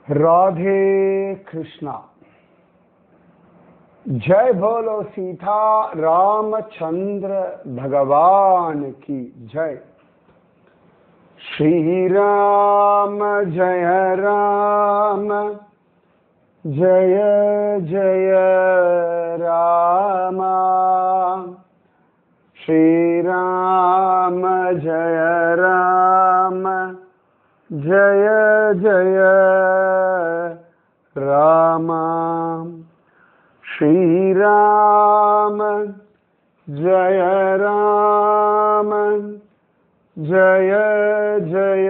राधे कृष्णा। जय बोलो सीता रामचंद्र भगवान की जय। श्री राम जय राम जय जय राम। श्री राम जय राम जय जय राम। श्री राम जय राम जय जय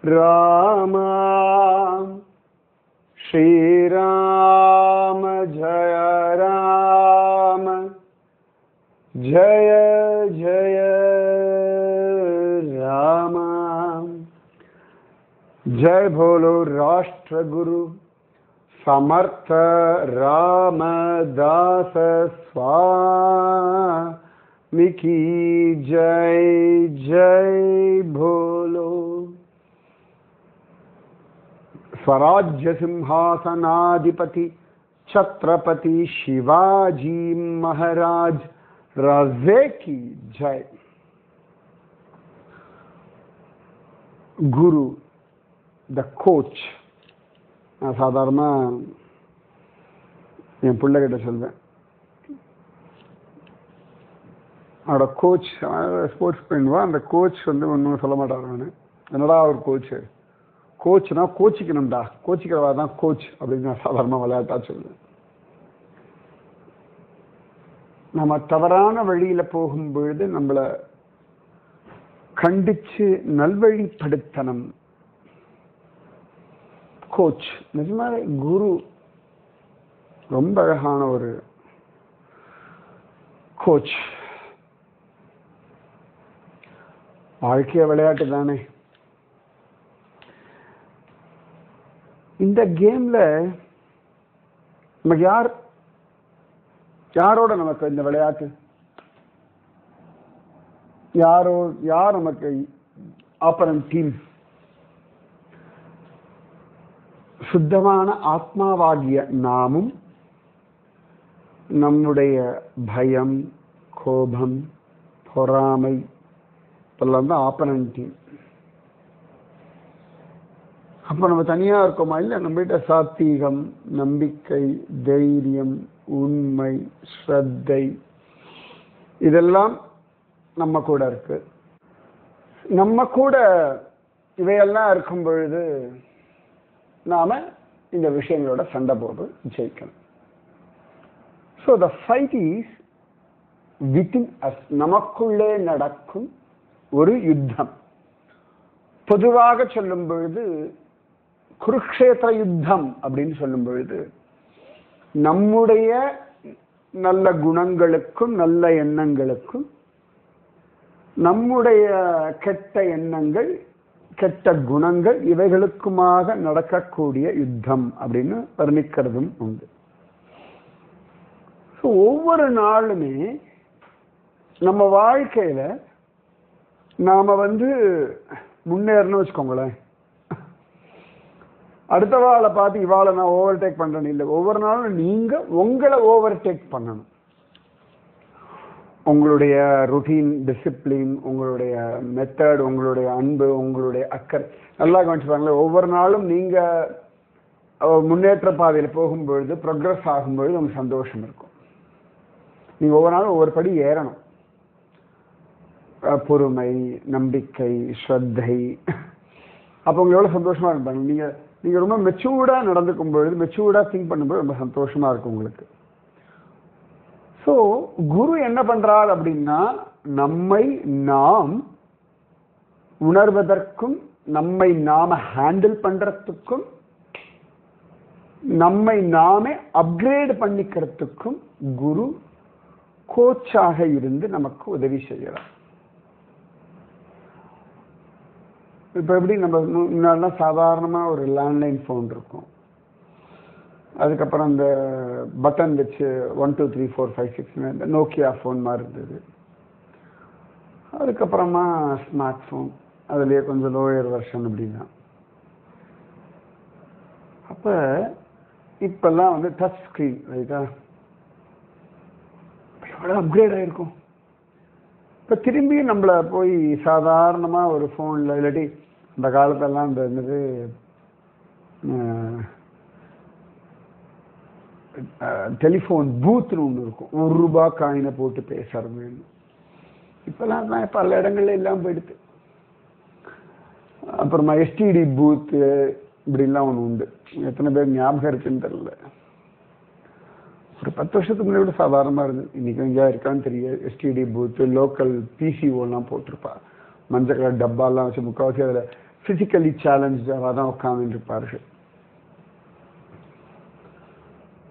राम। श्री राम जय राम जय जय राम। जय बोलो राष्ट्र गुरु समर्थ रामदास स्वामी की जय। जय बोलो। स्वराज्य सिंहासनाधिपति छत्रपति शिवाजी महाराज राजे की जय। गुरु द कोच நான் சாதாரணமாக என் பிள்ளைகிட்ட சொல்வேன், அவனோட கோச் ஸ்போர்ட்ஸ் பண்ணுவா, அந்த கோச் வந்து ஒன்றும் சொல்ல மாட்டார். நான் என்னடா ஒரு கோச்சு, கோச்னா கோச்சிக்கணும்டா, கோச்சிக்கிறவா தான் கோச் அப்படின்னு நான் சாதாரணமாக விளையாட்டா சொல்லுவேன். நம்ம தவறான வழியில் போகும்பொழுது நம்மளை கண்டிச்சு நல்வழிப்படுத்தணும் கோச். நிஜமாவே குரு ரொம்ப அழகான ஒரு கோச். வாழ்க்கைய விளையாட்டு தானே. இந்த கேம்ல நமக்கு யாரோட நமக்கு இந்த விளையாட்டு, யார் நமக்கு ஆப்பனன்ட் டீம்? சுத்தமான ஆத்மாவாகிய நாமும் நம்முடைய பயம், கோபம், பொறாமை இதெல்லாம் தான் ஆப்பனன்ட் டீம். அப்ப நம்ம தனியா இருக்கோமா? இல்லை, நம்மகிட்ட சாத்வீகம், நம்பிக்கை, தைரியம், உண்மை, ஸ்ரத்தை இதெல்லாம் நம்ம கூட இருக்கு. நம்ம கூட இவையெல்லாம் இருக்கும் பொழுது நாம இந்த விஷயங்களோட சண்டை போட்டு ஜெயிக்கணும். So the fight is within us. நமக்குள்ளே நடக்கும் ஒரு யுத்தம். பொதுவாக சொல்லும் பொழுது குருக்ஷேத்திர யுத்தம் அப்படின்னு சொல்லும் பொழுது நம்முடைய நல்ல குணங்களுக்கும் நல்ல எண்ணங்களுக்கும் நம்முடைய கெட்ட எண்ணங்கள், கெட்ட குணங்கள் இவைகளுக்குமாக நடக்கக்கூடிய யுத்தம் அப்படின்னு வர்ணிக்கிறதும் உண்டு. ஒவ்வொரு நாளுமே நம்ம வாழ்க்கையில நாம முன்னேறணும் வச்சுக்கோங்களேன். அடுத்தவாளை பார்த்து இவாளை நான் ஓவர்டேக் பண்றேன்னு இல்லை. ஒவ்வொரு நாளும் நீங்க உங்களை ஓவர்டேக் பண்ணணும். உங்களுடைய ருட்டீன், டிசிப்ளின், உங்களுடைய மெத்தட், உங்களுடைய அன்பு, உங்களுடைய அக்கறை நல்லா கவனிச்சுப்பாங்களே. ஒவ்வொரு நாளும் நீங்க முன்னேற்ற பாதையில் போகும்பொழுது, ப்ரோக்ரஸ் ஆகும்பொழுது உங்களுக்கு சந்தோஷம் இருக்கும். நீங்க ஒவ்வொரு நாளும் ஒவ்வொரு படி ஏறணும். பொறுமை, நம்பிக்கை, ஸ்ரத்தை, அப்போ உங்களுக்கு எவ்வளோ சந்தோஷமா இருப்பாங்க. நீங்க ரொம்ப மெச்சூர்டா நடந்துக்கும் பொழுது, மெச்சூர்டா திங்க் பண்ணும்போது ரொம்ப சந்தோஷமா இருக்கும் உங்களுக்கு. ஸோ குரு என்ன பண்றார் அப்படின்னா, நம்மை நாம் உணர்வதற்கும், நம்மை நாம ஹேண்டில் பண்றதுக்கும், நம்மை நாமே அப்கிரேட் பண்ணிக்கிறதுக்கும் குரு கோச்சாக இருந்து நமக்கு உதவி செய்கிறார். இப்ப எப்படி நம்ம முன்னாடிலாம் சாதாரணமா ஒரு லேண்ட்லைன் ஃபோன் இருக்கும், அதுக்கப்புறம் இந்த பட்டன் வச்சு 1 2 3 4 5 6 இந்த நோக்கியா ஃபோன் மாதிரி இருந்தது. அதுக்கப்புறமா ஸ்மார்ட் ஃபோன், அதுலேயே கொஞ்சம் லோயர் வெர்ஷன் அப்படின்னா. அப்போ இப்பெல்லாம் வந்து டச் ஸ்க்ரீன் ரைட்டா, எவ்வளோ அப்கிரேட் ஆகிருக்கும். இப்போ திரும்பி நம்மளை போய் சாதாரணமாக ஒரு ஃபோனில் இல்லாட்டி அந்த காலத்தெல்லாம் இந்த என்னது டெலிஃபோன் பூத்துன்னு ஒன்று இருக்கும், ₹1 காயினை போட்டு பேசுறதுன்னு. இப்போல்லாம் தான் பல இடங்கள்ல எல்லாம் போயிடுது. அப்புறமா எஸ்டிடி பூத்து இப்படிலாம் ஒன்று உண்டு. எத்தனை பேர் ஞாபகம் இருக்குன்னு தெரியல. ஒரு 10 வருஷத்துக்கு முன்னாடி விட சாதாரணமாக இருந்தது. இன்னைக்கு எங்கேயா இருக்கான்னு தெரியாது. எஸ்டிடி பூத்து, லோக்கல் பிசிஓலாம் போட்டிருப்பா, மஞ்சள் கலர் டப்பாலாம் வச்சு. முக்கால்வாசி அதில் ஃபிசிக்கலி சேலஞ்சாக தான் உட்காந்துருப்பார்கள்.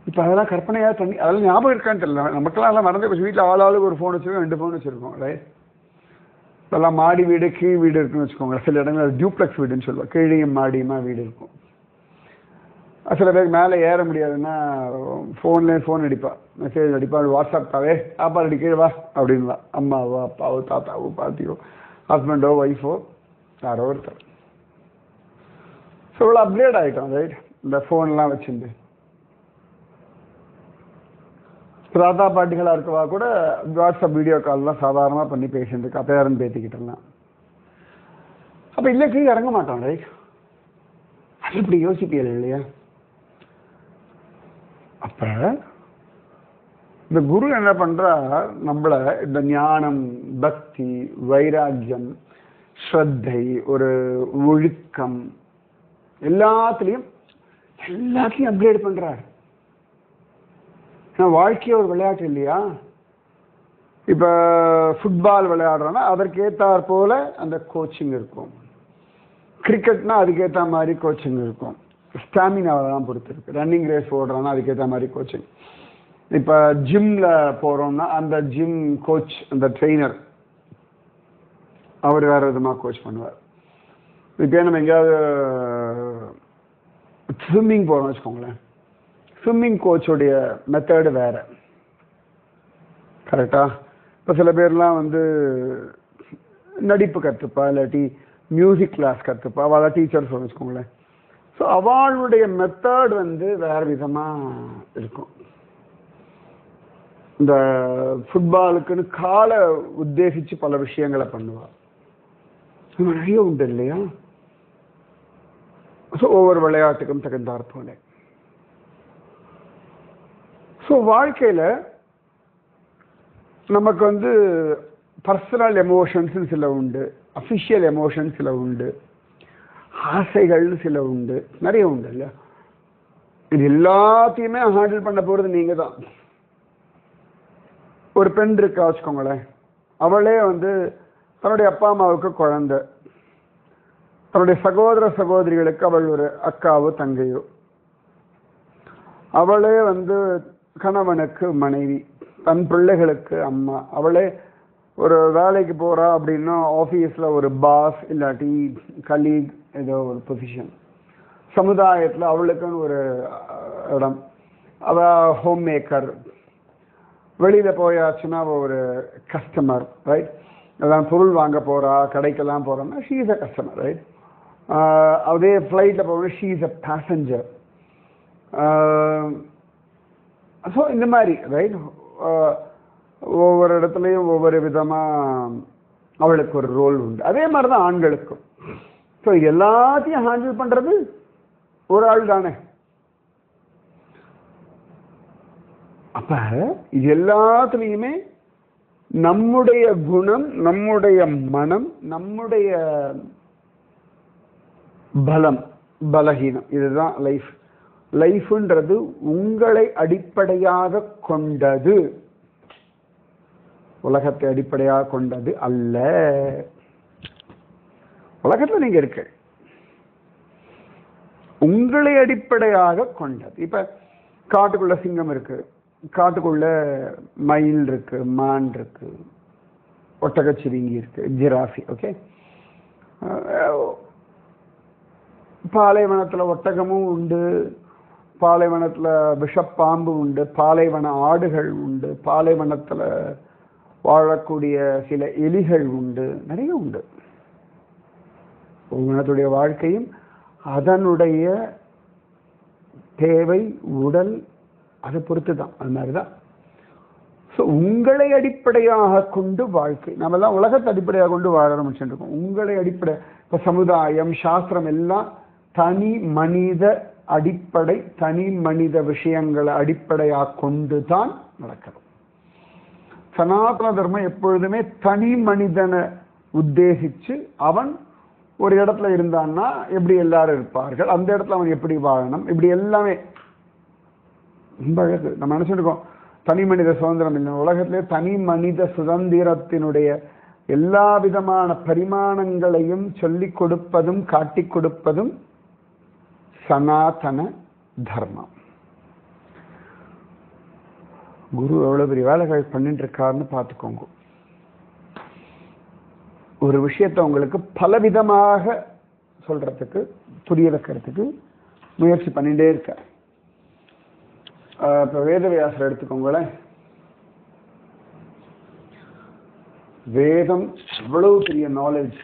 இப்போ அதெல்லாம் கற்பனையாக பண்ணி அதெல்லாம் ஞாபகம் இருக்கான்னு தெரியல. நமக்கெல்லாம் எல்லாம் மறந்து போச்சு. வீட்டில் ஆளாளுக்கு ஒரு ஃபோன் வச்சுருக்கோம், 2 ஃபோன் வச்சுருக்கோம். ரைட். இப்போல்லாம் மாடி வீடு கீழ் வீடு இருக்குன்னு வச்சுக்கோங்க. சில இடங்கள் டியூப்ளெக்ஸ் வீடுன்னு சொல்லுவோம். கீழையும் மாடியுமா வீடு இருக்கும். சில பேருக்கு மேலே ஏற முடியாதுன்னா ஃபோன்லேயே ஃபோன் அடிப்பா, மெசேஜ் அடிப்பா, வாட்ஸ்அப்பாவே சாப்பாடு அடி கீழே வா அப்படின்லாம். அம்மாவோ அப்பாவோ தாத்தாவோ பாட்டியோ ஹஸ்பண்டோ ஒய்ஃபோ யாரோ ஒருத்தர். ஸோ இவ்வளோ அப்கிரேட் ஆகிட்டோம். ரைட். இந்த ஃபோன்லாம் வச்சுருந்து தாத்தா பாட்டிகளாக இருக்கவா கூட வாட்ஸ்அப் வீடியோ கால்லாம் சாதாரணமாக பண்ணி பேசிட்டு பேரன் பேத்திக்கிட்டலாம். அப்போ இல்லை கீழே இறங்க மாட்டோம். ரைட். அது இப்படி யோசிப்பீர்கள் இல்லையா? அப்போ இந்த குரு என்ன பண்ணுறா, நம்மளை இந்த ஞானம், பக்தி, வைராக்கியம், ஸ்ரத்தை, ஒரு ஒழுக்கம் எல்லாத்துலேயும் அப்கிரேட் பண்ணுறார். வாழ்க்கையே ஒரு விளையாட்டு இல்லையா? இப்போ ஃபுட்பால் விளையாடுறோன்னா அதற்கேற்றாற் போல அந்த கோச்சிங் இருக்கும். கிரிக்கெட்னா அதுக்கேற்ற மாதிரி கோச்சிங் இருக்கும். ஸ்டாமினாவெல்லாம் பொறுத்திருக்கு. ரன்னிங் ரேஸ் ஓடுறோன்னா அதுக்கேற்ற மாதிரி கோச்சிங். இப்போ ஜிம்மில் போகிறோம்னா அந்த ஜிம் கோச், அந்த ட்ரெயினர் அவர் வேறு விதமாக கோச் பண்ணுவார். இப்போ நம்ம எங்கேயாவது ஸ்விம்மிங் போகிறோம்னு வச்சுக்கோங்களேன், ஸ்விம்மிங் கோச்சோடைய மெத்தடு வேறு. கரெக்டாக? இப்போ சில பேர்லாம் வந்து நடிப்பு கற்றுப்பா, இல்லாட்டி மியூசிக் கிளாஸ் கற்றுப்பா, அவள் டீச்சர் சொல்ல வச்சுக்கோங்களேன். ஸோ அவளுடைய மெத்தட் வந்து வேறு விதமாக இருக்கும். இந்த ஃபுட்பாலுக்குன்னு காலை உத்தேசித்து பல விஷயங்களை பண்ணுவாள். நிறைய உண்டு இல்லையா? ஸோ ஒவ்வொரு விளையாட்டுக்கும் தகுந்தாற் போல. ஸோ வாழ்க்கையில் நமக்கு வந்து பர்சனல் எமோஷன்ஸ் சில உண்டு, அஃபிஷியல் எமோஷன்ஸ் சில உண்டு, ஆசைகள் சில உண்டு, நிறைய உண்டு இல்லையா? இது எல்லாத்தையுமே ஹேண்டில் பண்ண போகிறது நீங்கள் தான். ஒரு பெண் இருக்கா வச்சுக்கோங்களேன், அவளே வந்து தன்னுடைய அப்பா அம்மாவுக்கு குழந்தை, தன்னுடைய சகோதர சகோதரிகளுக்கு அவள் ஒரு அக்காவோ தங்கையோ, அவளே வந்து கணவனுக்கு மனைவி, தன் பிள்ளைகளுக்கு அம்மா, அவளே ஒரு வேலைக்கு போகிறா அப்படின்னா ஆஃபீஸில் ஒரு பாஸ் இல்லாட்டி கலீக், ஏதோ ஒரு பொசிஷன், சமுதாயத்தில் அவளுக்குன்னு ஒரு இடம், அவள் ஹோம் மேக்கர், வெளியில் போயாச்சுன்னா அவள் ஒரு கஸ்டமர். ரைட். அதான் பொருள் வாங்க போகிறா, கடைக்கெல்லாம் போகிறோன்னா she is a customer. Right. அதே ஃப்ளைட்டில் போகணும், she is a passenger. So இந்த மாதிரி ரைட், ஒவ்வொரு இடத்துலையும் ஒவ்வொரு விதமாக அவளுக்கு ஒரு ரோல் உண்டு. அதே மாதிரி தான் ஆண்களுக்கும். ஸோ எல்லாத்தையும் ஹேண்டில் பண்ணுறது ஒரு ஆள் தானே. அப்போ இது எல்லாத்துலேயுமே நம்முடைய குணம், நம்முடைய மனம், நம்முடைய பலம், பலகீனம், இதுதான் லைஃப். லைஃப்ன்றது உங்களை அடிப்படையாக கொண்டது, உலகத்தை அடிப்படையாக கொண்டது அல்ல. உலகத்தில் நீங்க இருக்கு, உங்களை அடிப்படையாக கொண்டது. இப்ப காட்டுக்குள்ள சிங்கம் இருக்கு, காட்டுக்குள்ள மயில் இருக்கு, மான் இருக்கு, ஒட்டகச்சிவிங்கி இருக்கு, ஜிராஃபி. ஓகே. பாலைவனத்தில் ஒட்டகமும் உண்டு, பாலைவனத்தில் விஷப்பாம்பு உண்டு, பாலைவன ஆடுகள் உண்டு, பாலைவனத்தில் வாழக்கூடிய சில எலிகள் உண்டு, நிறைய உண்டு. ஒவ்வொன்றுடைய வாழ்க்கையும் அதனுடைய தேவை, உடல், அதை பொறுத்து தான். அது மாதிரிதான். ஸோ உங்களை அடிப்படையாக கொண்டு வாழ்க்கை, நம்மெல்லாம் உலகத்தை அடிப்படையாக கொண்டு வாழ ஆரம்பிச்சுருக்கோம். உங்களை அடிப்படை, இப்போ சமுதாயம், சாஸ்திரம் எல்லாம் தனி மனித அடிப்படை, தனி மனித விஷயங்களை அடிப்படையாக கொண்டு தான் நடக்கிறது. சனாதன தர்மம் எப்பொழுதுமே தனி மனிதனை உத்தேசிச்சு, அவன் ஒரு இடத்துல இருந்தான்னா எப்படி எல்லாரும் இருப்பார்கள், அந்த இடத்துல அவன் எப்படி வாழணும், இப்படி எல்லாமே ரொம்ப அழகு. நம்ம நினைச்சிருக்கோம் தனி மனித சுதந்திரம் இல்லை. உலகத்திலே தனி மனித சுதந்திரத்தினுடைய எல்லா விதமான பரிமாணங்களையும் சொல்லிக் கொடுப்பதும் காட்டி கொடுப்பதும் சனாதன தர்மம். குரு எவ்வளவு பெரிய வேலைகள் பண்ணிட்டு இருக்காருன்னு பார்த்துக்கோங்க. ஒரு விஷயத்தை உங்களுக்கு பலவிதமாக சொல்றதுக்கு, புரிய வைக்கிறதுக்கு முயற்சி பண்ணிட்டே இருக்க. இப்போ வேதவியாசர் எடுத்துக்கோங்களேன். வேதம் எவ்வளவு பெரிய நாலேஜ்,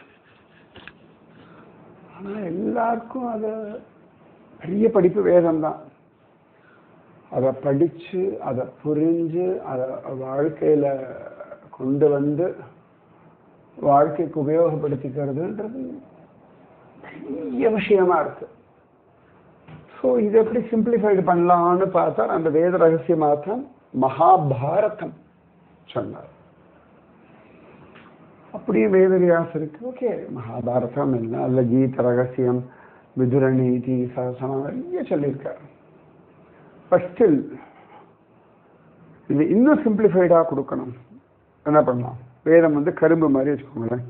ஆனா எல்லாருக்கும் அது பெரிய படிப்பு வேதம் தான். அதை படிச்சு, அதை புரிஞ்சு, அதை வாழ்க்கையில கொண்டு வந்து வாழ்க்கைக்கு உபயோகப்படுத்திக்கிறதுன்றது பெரிய விஷயமா இருக்கு. ஸோ இது எப்படி சிம்பிளிஃபைடு பண்ணலாம்னு பார்த்தா, அந்த வேத ரகசியமாக தான் மகாபாரதம் சொன்னார். அப்படியே வேதவியாசருக்கு ஓகே மகாபாரதம் என்ன, அதில் கீத ரகசியம், விதுர நீதி, சகசனம் நிறைய சொல்லியிருக்காரு. பட் ஸ்டில் இது இன்னும் சிம்பிளிஃபைடாக கொடுக்கணும். என்ன பண்ணலாம்? வேதம் வந்து கரும்பு மாதிரி வச்சுக்கோங்களேன்.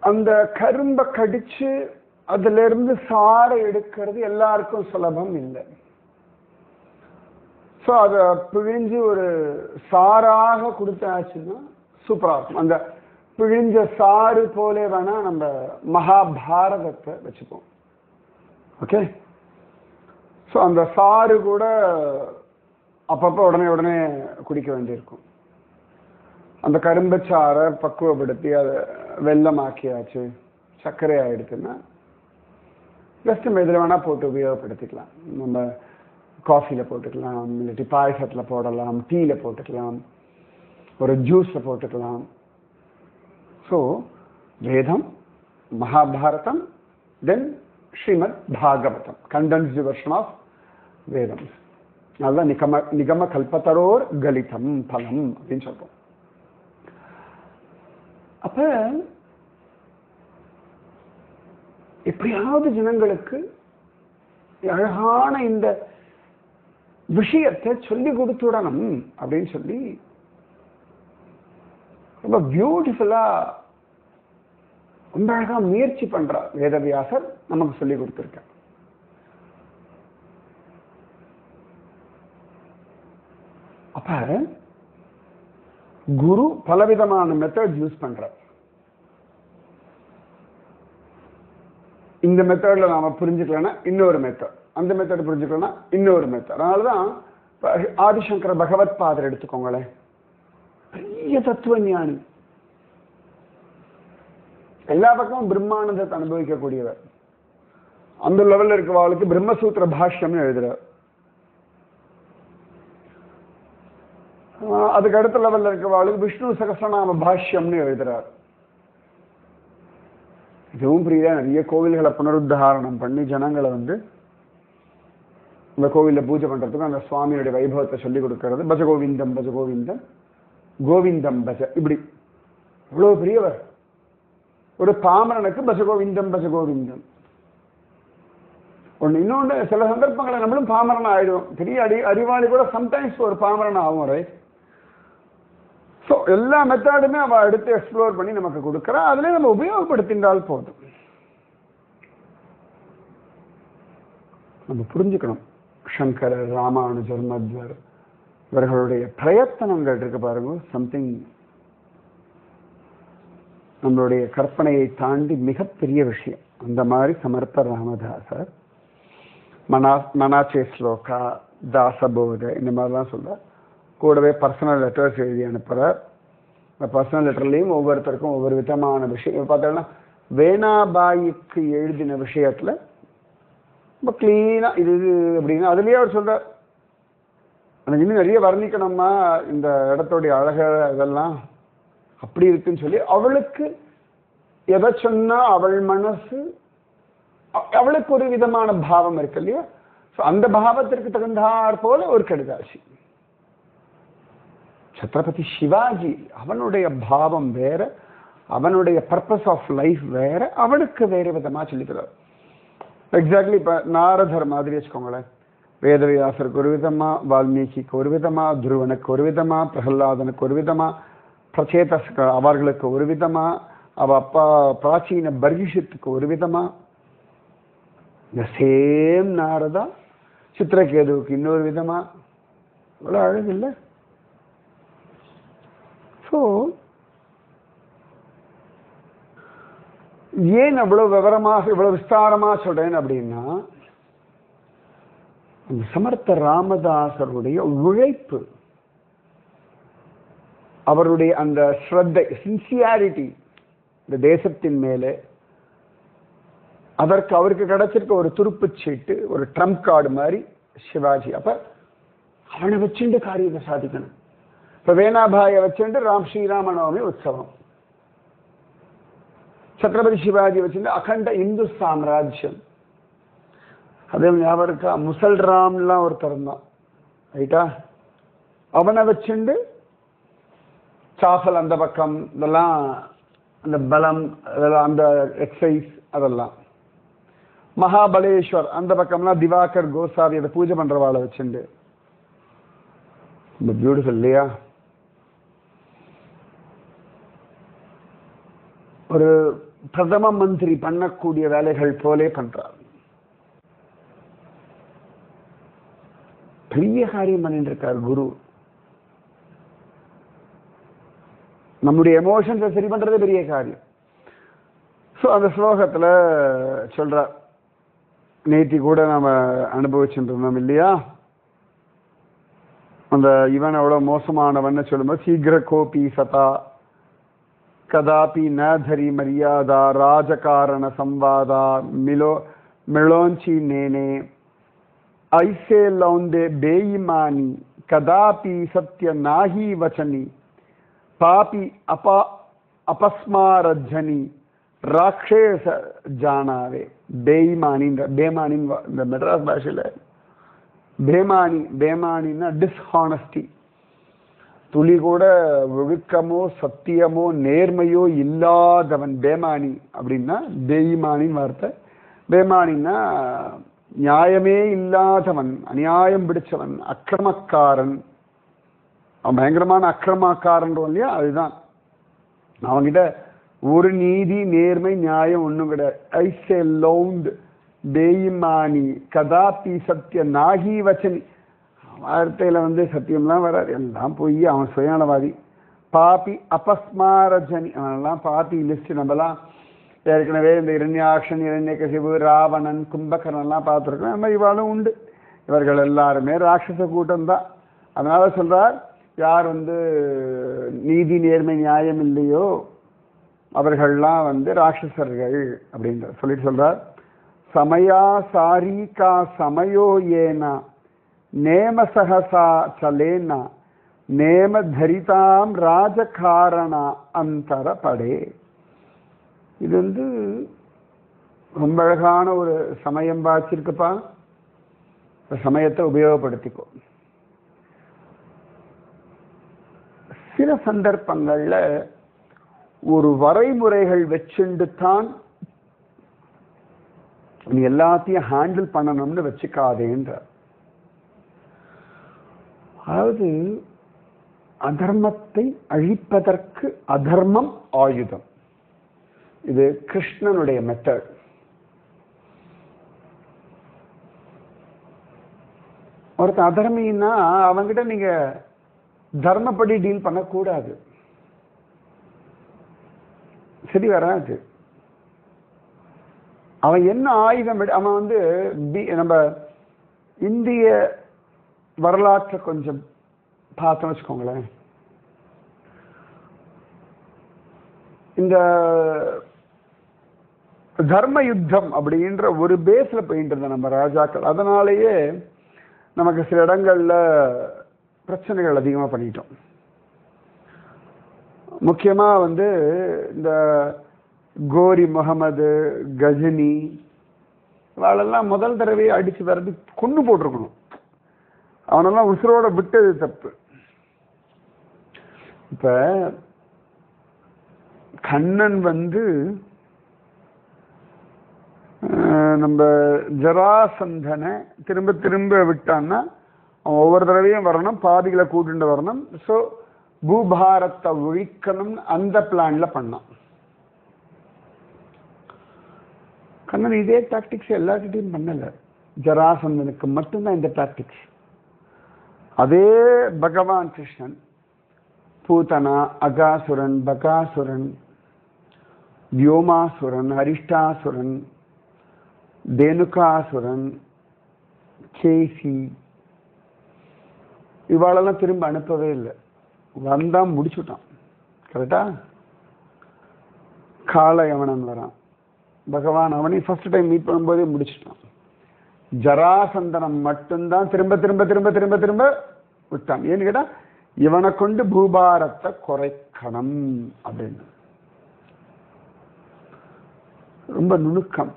அந்த கரும்பை கடிச்சு அதுல இருந்து சாரை எடுக்கிறது எல்லாருக்கும் சுலபம் இல்லை. ஸோ அதை பிழிஞ்சு ஒரு சாராக கொடுத்தாச்சுன்னா சூப்பராக இருக்கும். அந்த பிழிஞ்ச சாறு போலே வேணா நம்ம மகாபாரதத்தை வச்சுப்போம். ஓகே. ஸோ அந்த சாறு கூட அப்பப்போ உடனே உடனே குடிக்க வேண்டியிருக்கும். அந்த கரும்புச்சாரை பக்குவப்படுத்தி அதை வெல்லமாக்கியாச்சு, சர்க்கரை ஆயிடுச்சுன்னா ஜஸ்ட் நம்ம இதில் வேணால் போட்டு உபயோகப்படுத்திக்கலாம். நம்ம காஃபியில் போட்டுக்கலாம், இல்லாட்டி பாயசத்தில் போடலாம், டீயில் போட்டுக்கலாம், ஒரு ஜூஸில் போட்டுக்கலாம். So Vedam, Mahabharatam, then Srimad Bhagavatam, condensed version of Vedam. அதுதான் நிகம கல்பத்தரோர் கலிதம் பலம் அப்படின்னு சொல்றோம். அப்ப எப்படியாவது ஜனங்களுக்கு அழகான இந்த விஷயத்தை சொல்லி கொடுத்துடணும் அப்படின்னு சொல்லி ரொம்ப பியூட்டிஃபுல்லா ரொம்ப அழகா முயற்சி பண்றார் வேதவியாசர். நமக்கு சொல்லி கொடுத்திருக்கார். அப்ப குரு பலவிதமான மெத்தட் யூஸ் பண்றார். இந்த மெத்தட்ல நாம புரிஞ்சுக்கலன்னா இன்னொரு மெத்தட், அந்த மெத்தட் புரிஞ்சுக்கலன்னா இன்னொரு மெத்தட். அதனாலதான் ஆதிசங்கர பகவத் பாதர் எடுத்துக்கோங்களேன், பெரிய தத்துவ ஞானி, எல்லா பக்கமும் பிரம்மானந்தத்தை அனுபவிக்கக்கூடியவர். அந்த லெவல்ல இருக்கவாளுக்கு பிரம்மசூத்திர பாஷ்யம்னு எழுதுறார். அதுக்கு அடுத்த லெவல்ல இருக்கவாளுக்கு விஷ்ணு சகஸ்ரநாம பாஷ்யம்னு எழுதுறார். இதுவும் புரியுதா? நிறைய கோவில்களை புனருத்தாரணம் பண்ணி ஜனங்களை வந்து இந்த கோவில்ல பூஜை பண்றதுக்கு அந்த சுவாமியுடைய வைபவத்தை சொல்லி கொடுக்கறது. பஜ கோவிந்தம் பஜ கோவிந்தம் கோவிந்தம் பஜ, இப்படி இவ்வளவு பெரியவர். ஒரு பாமரனுக்கு பஜ கோவிந்தம் பஜ கோவிந்தம் ஒண்ணு. இன்னொன்று, சில சந்தர்ப்பங்களை நம்மளும் பாமரன் ஆயிடும். பெரிய அறிவாளி கூட சம்டைம்ஸ் ஒரு பாமரன் ஆகும். ரைட்? ஸோ எல்லா மெத்தடுமே அவ எடுத்து எக்ஸ்ப்ளோர் பண்ணி நமக்கு கொடுக்குறா. அதுலேயே நம்ம உபயோகப்படுத்தினால் போதும். நம்ம புரிஞ்சுக்கணும், சங்கரர், ராமானுஜர், மத்வர் இவர்களுடைய பிரயத்தனங்கள் இருக்கு பாருங்க. சம்திங் நம்மளுடைய கற்பனையை தாண்டி மிகப்பெரிய விஷயம். அந்த மாதிரி சமர்த்த ராமதாசர், மனாச்சே ஸ்லோகா, தாசபோத, இந்த மாதிரிலாம் சொல்ற. கூடவே பர்சனல் லெட்டர்ஸ் எழுதி அனுப்புகிறார். இந்த பர்சனல் லெட்டர்லையும் ஒவ்வொருத்தருக்கும் ஒவ்வொரு விதமான விஷயம் பார்த்தோம்னா, வேணாபாய்க்கு எழுதின விஷயத்துல ரொம்ப கிளீனா இது இது அப்படின்னா அதுலயே அவர் சொல்றார், எனக்கு இன்னும் நிறைய வர்ணிக்கணுமா இந்த இடத்தோடைய அழக இதெல்லாம் அப்படி இருக்குன்னு சொல்லி அவளுக்கு எதை சொன்னா அவள் மனசு அவளுக்கு ஒரு விதமான பாவம் இருக்கு இல்லையா? அந்த பாவத்திற்கு தகுந்தாற் போல ஒரு கடுதாசி. சத்ரபதி சிவாஜி அவனுடைய பாவம் வேற, அவனுடைய பர்பஸ் ஆஃப் லைஃப் வேற, அவனுக்கு வேற விதமா சொல்லிக்கிறார். எக்ஸாக்ட்லி இப்ப நாரதர் மாதிரி வச்சுக்கோங்களேன். வேதவியாசருக்கு ஒரு விதமா, வால்மீகிக்கு ஒரு விதமா, துருவனுக்கு ஒரு விதமா, பிரகலாதனுக்கு ஒரு விதமா, பிரச்சேதஸ் அவர்களுக்கு ஒரு விதமா, அவ அப்பா பிராச்சீன பர்கிஷத்துக்கு ஒரு விதமா, இந்த சேம் நாரதா சித்திரகேதுவுக்கு இன்னொரு விதமா. இவ்வளவு அழகு இல்லை? ஸோ ஏன் அவ்வளவு விவரமாக இவ்வளவு விஸ்தாரமா சொல்றேன் அப்படின்னா, அந்த சமர்த்த ராமதாசருடைய உழைப்பு, அவருடைய அந்த ஸ்ரத்தை, சின்சியாரிட்டி இந்த தேசத்தின் மேலே, அதற்கு அவருக்கு கிடைச்சிருக்க ஒரு துருப்புச் சீட்டு, ஒரு ட்ரம்ப் கார்டு மாதிரி சிவாஜி. அப்ப அவனை வச்சுட்டு காரியத்தை சாதிக்கணும். இப்ப வேணாபாயை வச்சுட்டு ஸ்ரீராம நவமி உற்சவம், சத்ரபதி சிவாஜி வச்சுட்டு அகண்ட இந்து சாம்ராஜ்யம். அதே ஞாபகம் இருக்கா? முசல் ராம்லாம் ஒருத்தர் தான், ரைட்டா? அவனை வச்சுண்டு சாஃபல் அந்த பக்கம், இதெல்லாம் அந்த பலம், அதெல்லாம் அந்த எக்ஸசைஸ், அதெல்லாம் மகாபலேஸ்வர் அந்த பக்கம்லாம் திவாகர் கோசாவி அதை பூஜை பண்றவாளை வச்சுண்டு. ரொம்ப பியூட்டிஃபுல் இல்லையா? ஒரு பிரதம மந்திரி பண்ணக்கூடிய வேலைகள் போலே பண்றார். பெரிய காரியம் பண்ணிட்டு இருக்கார் குரு. நம்முடைய எமோஷன்ஸை சரி பண்றதே பெரிய காரியம். ஸோ அந்த ஸ்லோகத்துல சொல்றார், நேத்தி கூட நாம அனுபவிச்சுட்டு இருந்தோம் இல்லையா? அந்த இவன் அவ்வளவு மோசமானவன் சொல்லும்போது, சீக்கிர கோபி சதா கதாபி ந தரி மரியாதா ராஜகாரண சம்வாதா மிலோஞ்சி நேனே ஐசே லௌந்தே பேயிமானி கதாபி சத்ய நாஹி வச்சனி பாபி அபஸ்மாரஜனி ராக்ஷேச ஜானாவே. பேமானின் இந்த மெட்ராஸ் பாஷையில பேமானின்னா டிஸ்ஹானஸ்டி, துளி கூட ஒழுக்கமோ சத்தியமோ நேர்மையோ இல்லாதவன் பேமானி அப்படின்னா பேயிமானின் வார்த்தை. பேமானின்னா நியாயமே இல்லாதவன், அநியாயம் பிடிச்சவன், அக்கிரமக்காரன். அவன் பயங்கரமான அக்கிரமக்காரன் இல்லையா? அதுதான். அவன்கிட்ட ஒரு நீதி நேர்மை நியாயம் ஒண்ணும் கிடையாது. ஐசே லௌண்ட் பேயிமானி கதாபி சத்திய நாகி வச்சனி. வார்த்தையில சத்தியம்லாம் வராது, எல்லாம் போய் அவன் சுயநலவாதி. பாபி அபஸ்மாரஜனி, அவனெல்லாம் பாபி லிஸ்ட். நம்மலாம் ஏற்கனவே இந்த இரண்யாக்ஷன், இரண்யகசிபு, ராவணன், கும்பகர்ணன் எல்லாம் பார்த்துருக்கோம். நம்ம இவாளும் உண்டு. இவர்கள் எல்லாருமே ராட்சச கூட்டம் தான். அதனால சொல்றார், யார் நீதி நேர்மை நியாயம் இல்லையோ அவர்கள்லாம் ராட்சசர்கள் அப்படின்ற சொல்லிட்டு சொல்றார். சமயா சாரீகா சமயோ ஏனா நேம சகசா சலேனா நேம தரிதாம் ராஜகாரண அந்தர படே. இது ரொம்ப அழகான ஒரு சமயம் பாய்ச்சிருக்குப்பா. சமயத்தை உபயோகப்படுத்திக்கோ. சில சந்தர்ப்பங்கள்ல ஒரு வரைமுறைகள் வச்சுண்டு தான் நீ எல்லாத்தையும் ஹேண்டில் பண்ணணும்னு வச்சுக்காதேன்ற. அதாவது அதர்மத்தை அழிப்பதற்கு அதர்மம் ஆயுதம். இது கிருஷ்ணனுடைய மெத்தட். ஒருத்தன் அதர்மின்னா அவங்கிட்ட நீங்க தர்மப்படி டீல் பண்ணக்கூடாது, சரி வராது. அவன் என்ன ஆயுதம், அவன் நம்ம இந்திய வரலாற்றை கொஞ்சம் பார்த்தோம் வச்சுக்கோங்களேன். இந்த தர்ம யுத்தம் அப்படின்ற ஒரு பேஸ்ல போயிட்டு இருந்த நம்ம ராஜாக்கள். அதனாலேயே நமக்கு சில இடங்கள்ல பிரச்சனைகள் அதிகமா பண்ணிட்டோம். முக்கியமா வந்து இந்த கோரி முகமது, கஜினி இவாளெல்லாம் முதல் தடவை அடிச்சு வரது கொண்டு போட்டிருக்கணும். அவனெல்லாம் உசுரோட விட்டது தப்பு. இப்ப கண்ணன் வந்து நம்ம ஜராசந்தனை திரும்ப திரும்ப விட்டான்னா அவன் ஒவ்வொரு தடவையும் வரணும், பாதிகளை கூட்டுண்டு வரணும். ஸோ பூபாரத்தை ஒழிக்கணும் அந்த பிளான்ல பண்ணான் கண்ணன். இதே டாக்டிக்ஸ் எல்லார்கிட்டையும் பண்ணல, ஜராசந்தனுக்கு மட்டும்தான் இந்த டாக்டிக்ஸ். அதே பகவான் கிருஷ்ணன் பூதனா, அகாசுரன், பகாசுரன், வியோமாசுரன், அரிஷ்டாசுரன், தேனுகாசுரன், கேசி இவாளெல்லாம் திரும்ப அனுப்பவே இல்லை. வந்தா முடிச்சுட்டான். கரெக்டா? காலயவனன் வரான், பகவான் அவனை ஃபர்ஸ்ட் டைம் மீட் பண்ணும்போதே முடிச்சுட்டான். ஜராசந்தனம் மட்டும்தான் திரும்ப திரும்ப திரும்ப திரும்ப திரும்ப விட்டான். ஏன்னு கேட்டா இவனை கொண்டு பூபாரத்தை குறைக்கணும் அப்படின்னு. ரொம்ப நுணுக்கம்.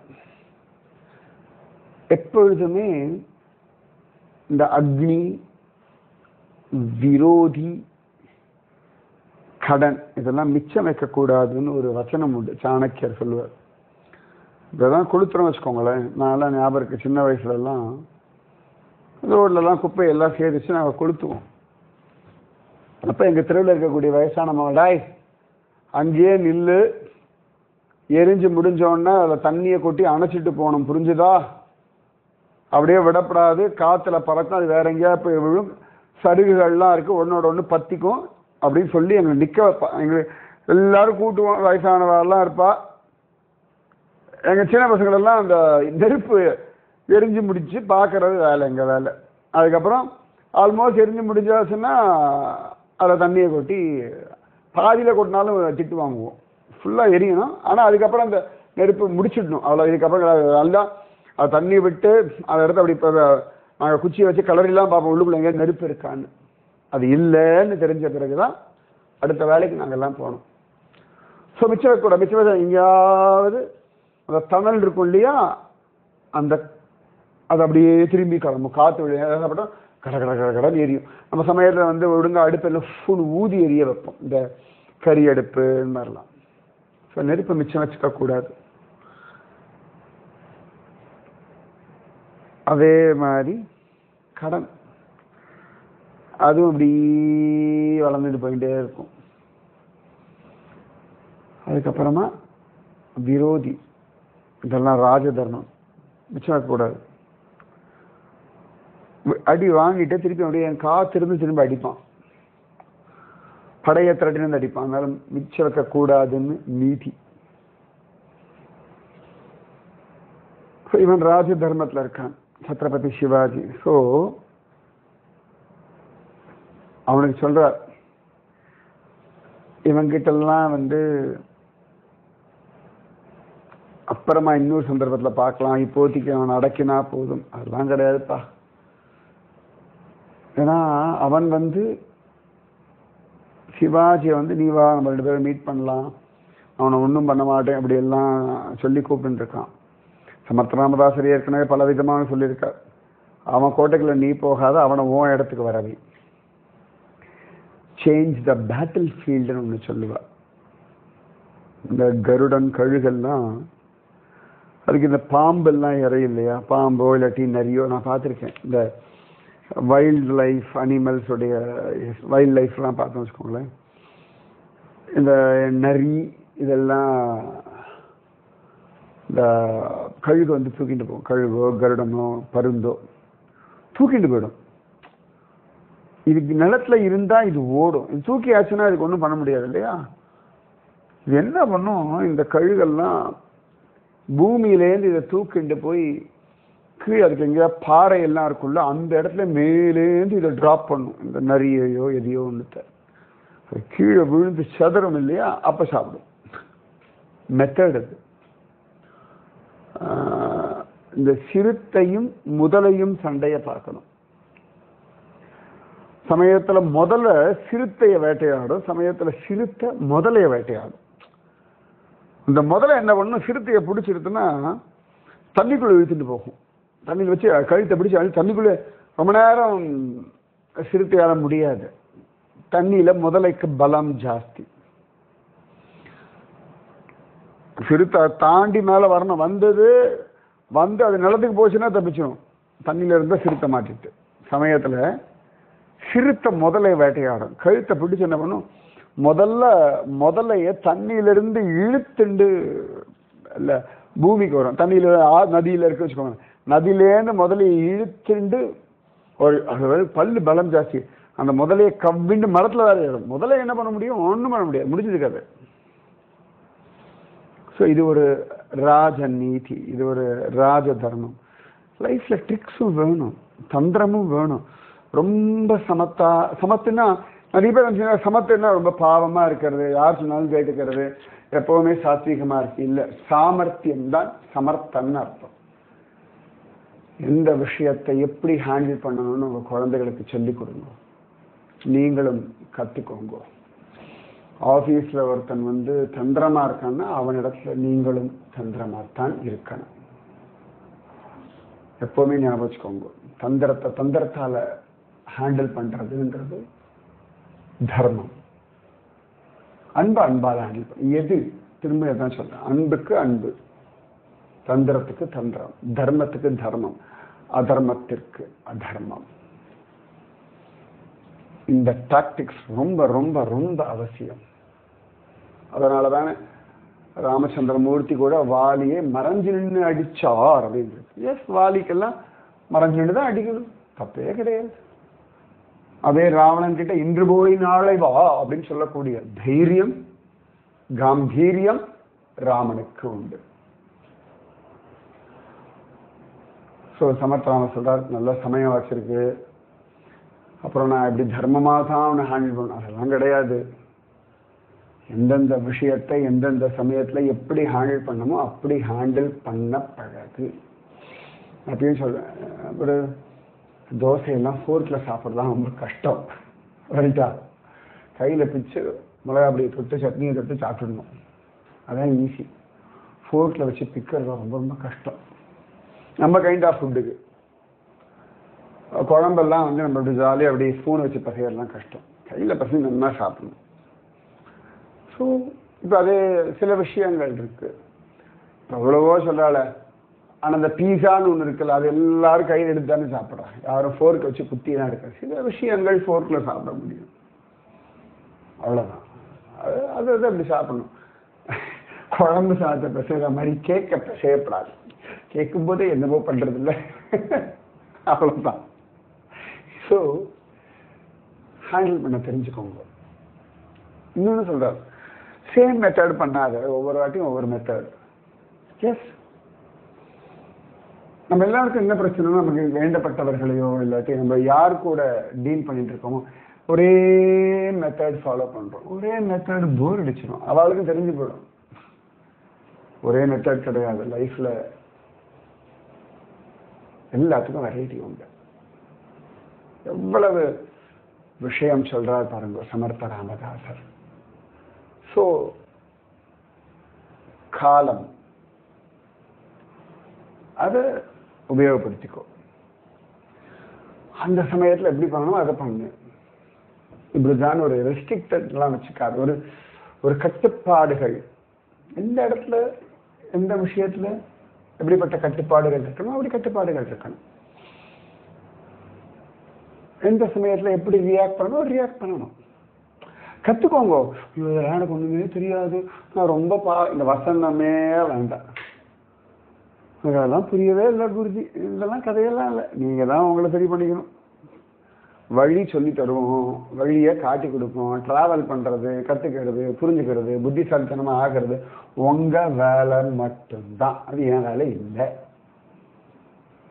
எப்பொழுதுமே இந்த அக்னி, விரோதி, கடன் இதெல்லாம் மிச்சம் வைக்கக்கூடாதுன்னு ஒரு வச்சனம் உண்டு, சாணக்கியர் சொல்லுவார். இதெல்லாம் கொளுத்துறோம் வச்சுக்கோங்களேன். நான்லாம் ஞாபகம் இருக்கு, சின்ன வயசுல எல்லாம் ரோட்லலாம் குப்பை எல்லாம் சேர்த்துச்சு நாங்கள் கொளுத்துவோம். அப்போ எங்கள் தெருவில் இருக்கக்கூடிய வயசான மாவடாய் அங்கேயே நில்லு, எரிஞ்சு முடிஞ்சோடனே அதில் தண்ணியை கொட்டி அணைச்சிட்டு போகணும், புரிஞ்சுதா? அப்படியே விடப்படாது, காற்றுல பறக்கும், அது வேற எங்கேயா போய் விழும், சருகுகள்லாம் இருக்குது, ஒன்னோட ஒன்று பற்றிக்கும் அப்படின்னு சொல்லி எங்களை நிற்க வைப்பா. எங்களுக்கு எல்லாரும் கூட்டுவோம், வயசானவெல்லாம் இருப்பா. எங்கள் சின்ன பசங்களெல்லாம் அந்த நெருப்பு எரிஞ்சு முடிச்சு பார்க்கறது வேலை எங்கள் வேலை. அதுக்கப்புறம் ஆல்மோஸ்ட் எரிஞ்சு முடிஞ்சாச்சுன்னா அதில் தண்ணியை கொட்டி பாதியில் கொட்டினாலும் திட்டு வாங்குவோம். ஃபுல்லாக எரியணும், ஆனால் அதுக்கப்புறம் அந்த நெருப்பு முடிச்சிடணும், அவ்வளோ. இதுக்கப்புறம் நல்லா அது தண்ணி விட்டு அதை எடுத்து அப்படி இப்போ நாங்கள் குச்சியை வச்சு கலரிலாம் பார்ப்போம் உள்ளுக்குள்ள எங்கேயா நெருப்பு இருக்கான்னு. அது இல்லைன்னு தெரிஞ்ச பிறகு தான் அடுத்த வேலைக்கு நாங்கள் எல்லாம் போனோம். ஸோ மிச்சம் வைக்கூட மிச்சம் வச்சா எங்கேயாவது அந்த தணல் இருக்கும் இல்லையா, அந்த அது அப்படியே திரும்பி கிளம்பும், காற்று விளையாடப்பட்டோம், கட கட கட கடன் எரியும். நம்ம சமயத்தில் வந்து ஒழுங்காக அடுப்பில் ஃபுல் ஊதி எரிய வைப்போம், இந்த கறி அடுப்பு இந்த மாதிரிலாம். ஸோ நெருப்பை மிச்சம் வச்சுக்கக்கூடாது. அதே மாதிரி கடன் அதுவும் இப்படி வளர்ந்துட்டு போயிட்டே இருக்கும். அதுக்கப்புறமா விரோதி, இதெல்லாம் ராஜதர்மம், மிச்சம் வைக்கக்கூடாது. அடி வாங்கிட்டு திருப்பி அப்படியே என் காத்திருந்து திரும்ப அடிப்பான், படைய திரட்டிலிருந்து அடிப்பான். அதனால மிச்சம் வைக்கக்கூடாதுன்னு நீதி. இவன் ராஜ தர்மத்தில் இருக்கான், சத்ரபதி சிவாஜி. ஸோ அவனுக்கு சொல்றார், இவங்கிட்டெல்லாம் வந்து அப்புறமா இன்னொரு சந்தர்ப்பத்தில் பார்க்கலாம், இப்போதைக்கு அவன் அடக்கினா போதும். அதெல்லாம் கிடையாதுப்பா. ஏன்னா அவன் வந்து சிவாஜியை வந்து நீ வா நம்ம 2 பேரும் மீட் பண்ணலாம், அவனை ஒன்றும் பண்ண மாட்டேன் அப்படி எல்லாம் சொல்லி கூப்பிட்டுருக்கான். சமர்த்த ராமதாசரி ஏற்கனவே பல விதமாக சொல்லியிருக்கார், அவன் கோட்டைக்குள்ள நீ போகாத, அவனை உன் இடத்துக்கு வரவே. சேஞ்ச் த பேட்டில் ஃபீல்டுன்னு ஒன்று சொல்லுவா. இந்த கருடன் கழுகெல்லாம் அதுக்கு இந்த பாம்பெல்லாம் இறையும் இல்லையா, பாம்போ இல்லாட்டி நரியோ நான் பார்த்துருக்கேன். இந்த வைல்ட் லைஃப் அனிமல்ஸுடைய வைல்ட் லைஃப்லாம் பார்த்தோம் வச்சுக்கோங்களேன். இந்த நரி இதெல்லாம் இந்த கழுகு வந்து தூக்கிட்டு போகும், கழுகோ கருடனோ பருந்தோ தூக்கிட்டு போயிடும். இதுக்கு நிலத்துல இருந்தா இது ஓடும், இது தூக்கி ஆச்சுன்னா இதுக்கு ஒன்றும் பண்ண முடியாது இல்லையா. இது என்ன பண்ணும், இந்த கழுகெல்லாம் பூமியிலேருந்து இதை தூக்கிட்டு போய் கீழே அதுக்கு எங்கேயா பாறை எல்லாம் இருக்குல்ல, அந்த இடத்துல மேலேருந்து இதை டிராப் பண்ணும், இந்த நரியையோ எதையோ ஒன்றுத்த கீழே விழுந்து சதுரம் இல்லையா, அப்போ சாப்பிடும். மெத்தட் அது. இந்த சிறுத்தையும் முதலையும் சண்டையை பார்க்கணும். சமயத்துல முதல்ல சிறுத்தையை வேட்டையாடும், சமயத்துல சிறுத்தை முதலையை வேட்டையாடும். இந்த முதல்ல என்ன பண்ணும், சிறுத்தையை பிடிச்சிருக்குன்னா தண்ணிக்குள்ள இழுத்துட்டு போகும். தண்ணியில் வச்சு கழுத்தை பிடிச்சி தண்ணிக்குள்ள ரொம்ப நேரம் சிறுத்தையால முடியாது. தண்ணியில முதலைக்கு பலம் ஜாஸ்தி. சிறுத்தை தாண்டி மேல வரணும், வந்து அது நிலத்துக்கு போச்சுன்னா தப்பிச்சிடும். தண்ணியில இருந்த சிறுத்தை மாட்டிட்டு சமயத்துல சிறுத்தை முதலை வேட்டையாடும். கழுத்தை பிடிச்சு என்ன பண்ணும், முதலைய தண்ணியிலிருந்து இழுத்துண்டு இல்ல பூமிக்கு வரும். தண்ணியில நதியில இருக்கு வச்சுக்கோங்க, நதியிலேருந்து முதலையை இழுத்துண்டு ஒரு பல்லு பலம் ஜாஸ்தி. அந்த முதலையை கவ்விண்டு மரத்துல வேற ஏறும். முதல்ல என்ன பண்ண முடியும், ஒண்ணும் பண்ண முடியாது, முடிஞ்சிருக்காது. ஸோ இது ஒரு ராஜ நீதி, இது ஒரு ராஜ தர்மம். லைஃப்ல ட்ரிக்ஸும் வேணும், தந்திரமும் வேணும். ரொம்ப சமத்துன்னா நிறைய பேர் சமத்துன்னா ரொம்ப பாவமா இருக்கிறது, யார் சொன்னாலும் கேட்டுக்கிறது, எப்பவுமே சாத்வீகமா இருக்கு. இல்ல, சாமர்த்தியம் தான் சமர்த்தன்னு அர்த்தம். எந்த விஷயத்தை எப்படி ஹேண்டில் பண்ணணும்னு உங்க குழந்தைகளுக்கு சொல்லிக் கொடுங்க, நீங்களும் கத்துக்கோங்க. ஆபீஸ்ல ஒருத்தன் தந்திரமா இருக்கான்னா அவனிடத்துல நீங்களும் தந்திரமாத்தான் இருக்கணும். எப்பவுமே ஞாபகம் வச்சுக்கோங்க, தந்திரத்தால ஹேண்டில் பண்றதுன்றது தர்மம். அன்பால ஹேண்டில் பண்ண எது, திரும்ப எதான் சொல்றேன், அன்புக்கு அன்பு, தந்திரத்துக்கு தந்திரம், தர்மத்துக்கு தர்மம், அதர்மத்திற்கு அதர்மம். இந்த டாக்டிக்ஸ் ரொம்ப ரொம்ப ரொம்ப அவசியம். அதனாலதானே ராமச்சந்திரமூர்த்தி கூட வாலியை மறைஞ்சு நின்று அடிச்சார் அப்படின்னு. எஸ், வாலிக்கெல்லாம் மறைஞ்சு நின்று தான் அடிக்கணும், தப்பே கிடையாது. அதே ராவணன் கிட்ட இன்று போய் நாளை வா அப்படின்னு சொல்லக்கூடிய தைரியம் காம்பீரியம் ராமனுக்கு உண்டு. ஸோ சமர்த்தராம சொல்றார், நல்ல சமயம் வச்சிருக்கு, அப்புறம் நான் எப்படி தர்மமாக தான் அவனை ஹேண்டில் பண்ண, அதெல்லாம் கிடையாது. எந்தெந்த விஷயத்தை எந்தெந்த சமயத்துல எப்படி ஹேண்டில் பண்ணமோ அப்படி ஹேண்டில் பண்ண பழகு அப்படின்னு சொல்றேன். ஒரு தோசையெல்லாம் ஃபோர்க்ல சாப்பிட்றதான் ரொம்ப கஷ்டம், ரைட்டா? கையில பிச்சு மிளகா அப்படி தொட்டு சட்னியை தொட்டு சாப்பிடணும், அதான் ஈஸி. ஃபோர்க்ல வச்சு பிக்கிறது ரொம்ப ரொம்ப கஷ்டம். நம்ம கைண்ட் ஆஃப் ஃபுட்டுக்கு குழம்பெல்லாம் நம்ம அப்படி ஜாலியாக அப்படி ஸ்பூன் வச்சு பசையெல்லாம் கஷ்டம், கையில் பசங்க நல்லா சாப்பிடணும். ஸோ இப்போ அதே சில விஷயங்கள் இருக்கு, எவ்வளவோ சொல்றாள். ஆனால் அந்த பீஸான்னு ஒன்று இருக்குல்ல, அது எல்லாரும் கையில் எடுத்து தானே சாப்பிட்றாங்க, யாரும் ஃபோர்க் வச்சு குத்தி தான் இருக்காது. சில விஷயங்கள் ஃபோர்க்கில் சாப்பிட முடியும், அவ்வளோதான். அது அப்படி சாப்பிடணும். குழம்பு சாதத்தை பிசைகிற மாதிரி கேட்க பிசையப்படாது, கேட்கும் போதே என்னவோ பண்றது இல்லை, அவ்வளோதான். ஸோ ஹேண்டில் பண்ண தெரிஞ்சுக்கோங்க. இன்னொன்று சொல்றாரு, சேம் மெத்தட் பண்ணாத, ஒவ்வொரு வாட்டியும் ஒவ்வொரு மெத்தட். எஸ், நம்ம எல்லாருக்கும் என்ன பிரச்சனைனா, நமக்கு வேண்டப்பட்டவர்களையோ இல்லாட்டி நம்ம யார் கூட டீல் பண்ணிட்டு இருக்கோமோ ஒரே மெத்தட் ஃபாலோ பண்றோம். ஒரே மெத்தட் போர் அடிச்சிடும், அவளுக்கு தெரிஞ்சு போயிடும். ஒரே மெத்தட் கிடையாது லைஃப்ல, எல்லாத்துக்கும் வெரைட்டி உண்டு. எவ்வளவு விஷயம் சொல்றார் பாருங்க சமர்த்த ராமதாசர். ஸோ காலம் அதை உபயோகப்படுத்திக்கோ, அந்த சமயத்தில் எப்படி பண்ணணும் அதை பண்ணு. இப்படிதான் ஒரு ரெஸ்ட்ரிக்டட்லாம் வச்சுக்காது, ஒரு கட்டுப்பாடுகள். எந்த இடத்துல எந்த விஷயத்துல எப்படிப்பட்ட கட்டுப்பாடுகள் இருக்கணும் அப்படி கட்டுப்பாடுகள் இருக்கணும். எந்த சமயத்துல எப்படி ரியாக்ட் பண்ணணும் ரியாக்ட் பண்ணணும். கத்துக்கோங்க. இதெல்லாம் எனக்கு ஒண்ணுமே தெரியாது, நான் ரொம்ப இந்த வசனமே வேண்டாம், இதெல்லாம் புரியவே இல்லை குருஜி, இதெல்லாம் கதையெல்லாம் இல்லை, நீங்க தான் உங்களை சரி பண்ணிக்கணும். வழி சொல்லி தருவோம், வழியை காட்டி கொடுப்போம். டிராவல் பண்றது, கத்துக்கிறது, புரிஞ்சுக்கிறது, புத்திசாலித்தனமா ஆகிறது உங்க வேலை மட்டும்தான், அது என் வேலை இல்லை.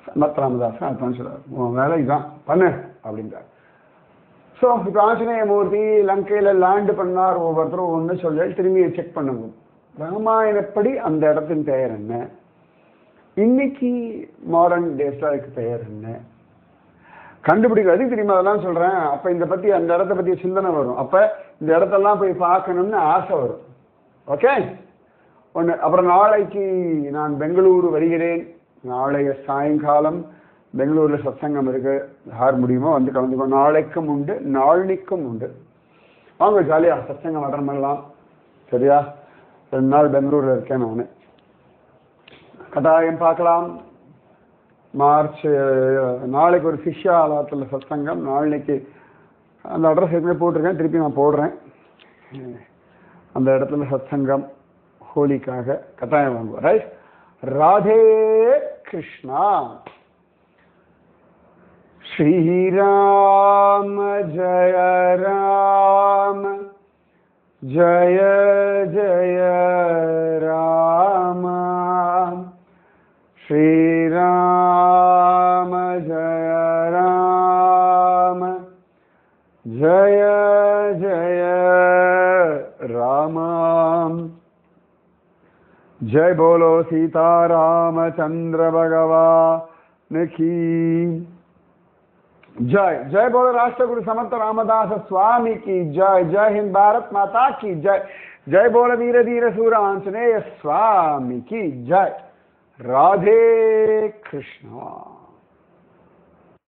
சமர்த்த ராமதாசன் அதுதான் சொல்றாரு, உன் வேலை இதுதான் பண்ணு அப்படின்றார். ஸோ இப்போ ஆஞ்சநேய மூர்த்தி லங்கையில லேண்டு பண்ணார், ஒவ்வொருத்தரும் ஒன்று சொல்ல திரும்பி செக் பண்ணுங்க. ராமாயணப்படி அந்த இடத்தின் பெயர் என்ன, இன்னைக்கு மாடர்ன் டேஸ்ல அதுக்கு பெயர் என்ன கண்டுபிடிக்கிறது தெரியுமா? அதெல்லாம் சொல்றேன். அப்ப இந்த பத்தி அந்த இடத்த பத்தி சிந்தனை வரும். அப்ப இந்த இடத்தெல்லாம் போய் பார்க்கணும்னு ஆசை வரும். ஓகே ஒன்று. அப்புறம் நாளைக்கு நான் பெங்களூரு வருகிறேன். நாளைய சாயங்காலம் பெங்களூர்ல சத்சங்கம் இருக்கு. யார் முடியுமோ வந்து கலந்துக்கோ. நாளைக்கும் உண்டு, நாளைக்கும் உண்டு. வாங்க ஜாலியா சத்சங்கம் அட்டன் பண்ணலாம். சரியா? 2 நாள் பெங்களூர்ல இருக்கேன் நான். கட்டாயம் பார்க்கலாம். மார்ச் நாளைக்கு ஒரு சிஷ்யாலயத்தில் சத்சங்கம். நாளைக்கு அந்த அட்ரஸ் ஏற்கனவே போட்டிருக்கேன், திருப்பி நான் போடுறேன். அந்த இடத்துல சத்சங்கம் ஹோலிக்காக கட்டாயம் வாங்குவோம். ரைட்? ராதே கிருஷ்ணா. ஸ்ரீராம ஜய ராம ஜய ஜய ராம. श्रीराम जय राम जय जय राम. जय बोलो सीता रामचंद्र भगवान की जय. जय बोलो राष्ट्रगुरु समर्थ रामदास स्वामी की जय. जय हिंद भारत माता की जय. जय बोलो वीर धीर सूर आंजनेय स्वामी की जय. राधे कृष्णा.